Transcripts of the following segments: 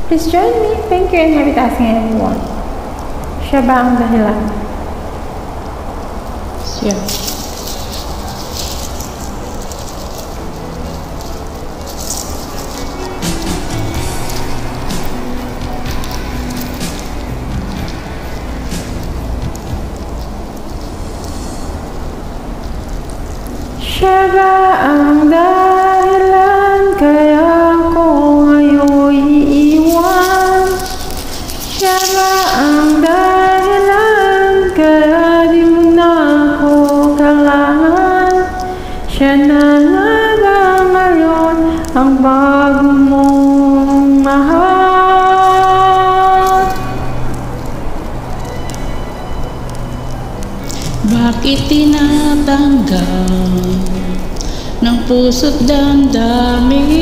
Please join me. Thank you and happy tasking everyone. Siya ba ang dahilan? Siya. Siya ba ang dahilan kaya ako ngayon iiwan? Siya ba ang dahilan kaya di mo na ako kailangan? Siya na nga ba ngayon ang bago mong mahal? Bakit tinatanggal ng puso't damdamin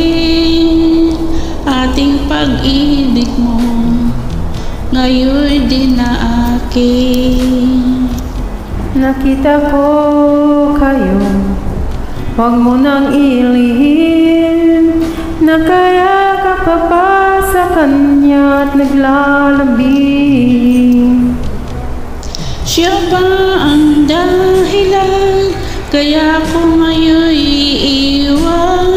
ating pag-ibig mo ngayon din na akin? Nakita ko kayo, huwag mo nang ilihim. Nakayakap ka pa sa kanya at naglalambing. Siya ba ang dahilan kaya ako ngayon iiwan?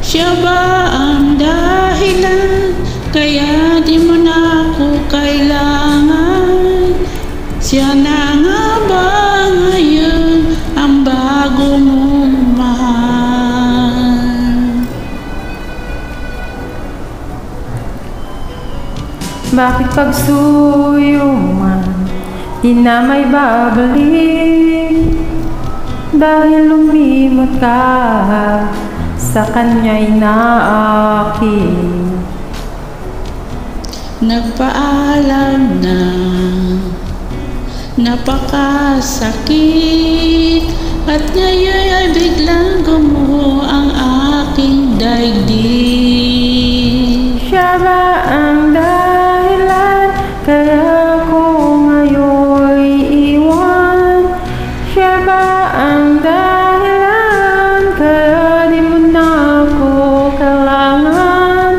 Siya ba ang dahilan kaya di mo na ako kailangan? Siya na nga ba ngayon ang bago mong mahal? Bakit pagsuyo man di na may babalik? Dahil lumimot ka sa kanya'y naakin. Nagpaalam na napakasakit at ngayon ay biglang gumuho ang aking daigdig. Siya ba ang dahilan kaya ako ngayon iiwan? Siya ba ang dahilan kaya di mo na ako kailangan?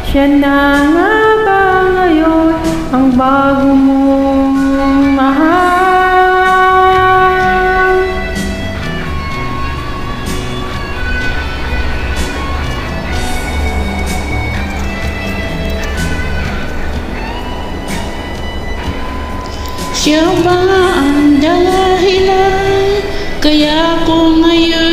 Siya na nga ba ngayon ang bago mong mahal? Siya ba ang dahilan kaya ako ngayon